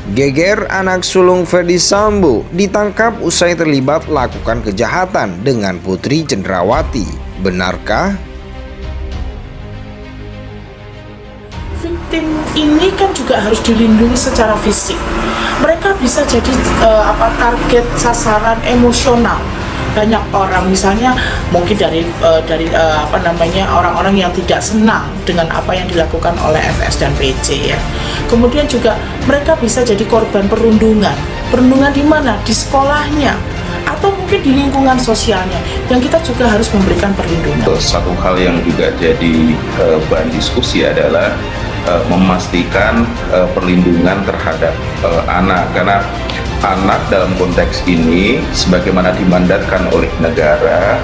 Geger anak sulung Ferdy Sambo ditangkap usai terlibat lakukan kejahatan dengan Putri Cenderawati. Benarkah? Victim ini kan juga harus dilindungi secara fisik. Mereka bisa jadi target sasaran emosional banyak orang, misalnya mungkin dari orang-orang yang tidak senang dengan apa yang dilakukan oleh FS dan PC ya. Kemudian juga mereka bisa jadi korban perundungan di mana? Di sekolahnya atau mungkin di lingkungan sosialnya, yang kita juga harus memberikan perlindungan. Satu hal yang juga jadi bahan diskusi adalah memastikan perlindungan terhadap anak, karena anak dalam konteks ini sebagaimana dimandatkan oleh negara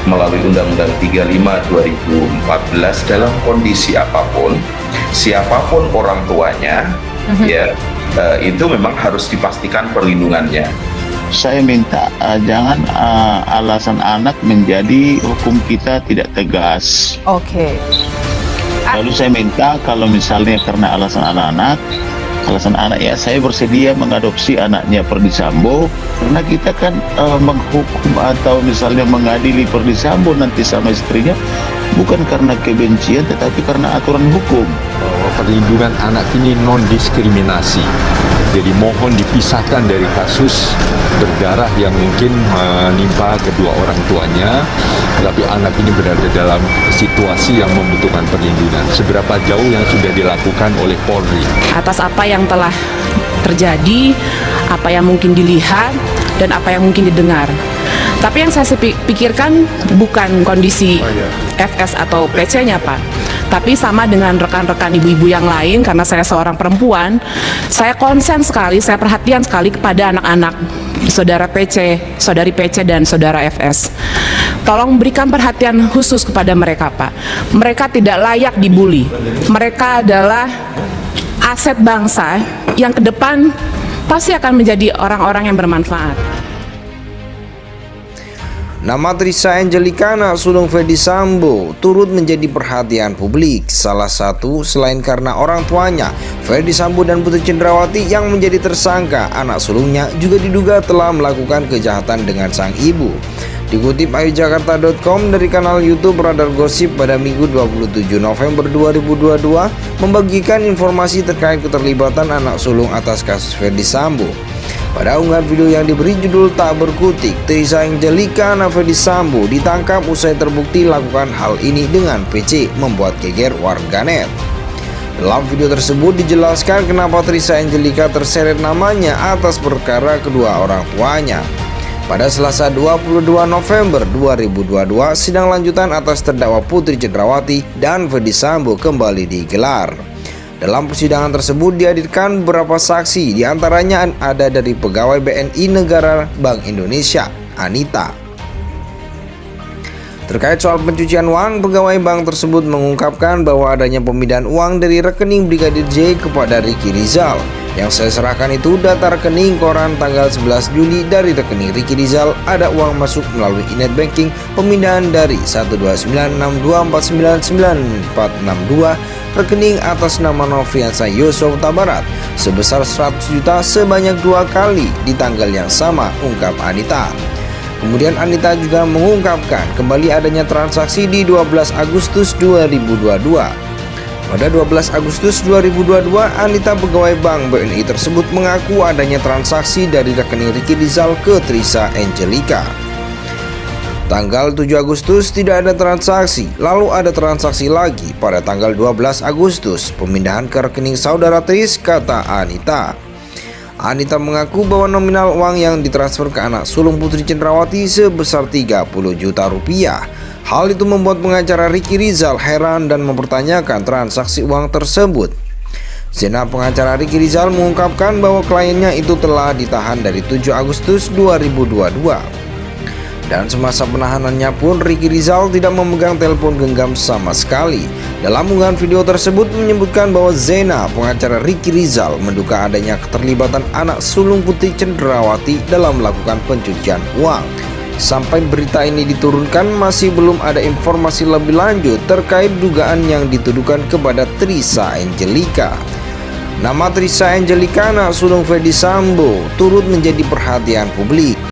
melalui Undang-Undang 35 2014, dalam kondisi apapun, siapapun orang tuanya, itu memang harus dipastikan perlindungannya. Saya minta jangan alasan anak menjadi hukum kita tidak tegas. Oke. Lalu saya minta kalau misalnya karena alasan anak ya saya bersedia mengadopsi anaknya Ferdy Sambo, karena kita kan menghukum atau misalnya mengadili Ferdy Sambo nanti sama istrinya bukan karena kebencian tetapi karena aturan hukum. Bahwa perlindungan anak ini non-diskriminasi, jadi mohon dipisahkan dari kasus berdarah yang mungkin menimpa kedua orang tuanya, tapi anak ini berada dalam situasi yang membutuhkan perlindungan. Seberapa jauh yang sudah dilakukan oleh Polri atas apa yang telah terjadi, apa yang mungkin dilihat, dan apa yang mungkin didengar. Tapi yang saya pikirkan bukan kondisi FS atau PC-nya, Pak, tapi sama dengan rekan-rekan ibu-ibu yang lain. Karena saya seorang perempuan, saya konsen sekali, saya perhatian sekali kepada anak-anak saudara PC, saudari PC, dan saudara FS. Tolong berikan perhatian khusus kepada mereka, Pak. Mereka tidak layak dibully. Mereka adalah aset bangsa yang ke depan pasti akan menjadi orang-orang yang bermanfaat. Nama Trisha Angelika, anak sulung Ferdy Sambo, turut menjadi perhatian publik. Salah satu selain karena orang tuanya, Ferdy Sambo dan Putri Cenderawati yang menjadi tersangka, anak sulungnya juga diduga telah melakukan kejahatan dengan sang ibu. Dikutip ayujakarta.com dari kanal YouTube Radar Gosip pada Minggu 27 November 2022 membagikan informasi terkait keterlibatan anak sulung atas kasus Ferdy Sambo. Pada unggahan video yang diberi judul "Tak Berkutik", Trisha Angelika, anak Ferdy Sambo, ditangkap usai terbukti lakukan hal ini dengan PC, membuat geger warganet. Dalam video tersebut dijelaskan kenapa Trisha Angelika terseret namanya atas perkara kedua orang tuanya. Pada Selasa 22 November 2022, sidang lanjutan atas terdakwa Putri Cenderawati dan Ferdy Sambo kembali digelar. Dalam persidangan tersebut dihadirkan beberapa saksi, diantaranya ada dari pegawai BNI Negara Bank Indonesia, Anita. Terkait soal pencucian uang, pegawai bank tersebut mengungkapkan bahwa adanya pemindahan uang dari rekening Brigadir J kepada Ricky Rizal. Yang saya serahkan itu data rekening koran tanggal 11 Juli. Dari rekening Ricky Rizal ada uang masuk melalui e-net banking pemindahan dari 12962499462 rekening atas nama Nofriansa Yosua Huta Barat sebesar 100 juta sebanyak 2 kali di tanggal yang sama, ungkap Anita. Kemudian Anita juga mengungkapkan kembali adanya transaksi di 12 Agustus 2022. Pada 12 Agustus 2022, Anita, pegawai bank BNI tersebut, mengaku adanya transaksi dari rekening Ricky Rizal ke Trisha Angelika. Tanggal 7 Agustus tidak ada transaksi, lalu ada transaksi lagi pada tanggal 12 Agustus, pemindahan ke rekening saudara Tris, kata Anita. Anita mengaku bahwa nominal uang yang ditransfer ke anak sulung Putri Cenderawati sebesar 30 juta rupiah. Hal itu membuat pengacara Ricky Rizal heran dan mempertanyakan transaksi uang tersebut. Zena, pengacara Ricky Rizal, mengungkapkan bahwa kliennya itu telah ditahan dari 7 Agustus 2022. Dan semasa penahanannya pun Ricky Rizal tidak memegang telepon genggam sama sekali. Dalam unggahan video tersebut menyebutkan bahwa Zena, pengacara Ricky Rizal, menduga adanya keterlibatan anak sulung Putri Cenderawati dalam melakukan pencucian uang. Sampai berita ini diturunkan masih belum ada informasi lebih lanjut terkait dugaan yang dituduhkan kepada Trisha Angelika. Nama Trisha Angelicana sulung Ferdy Sambo turut menjadi perhatian publik.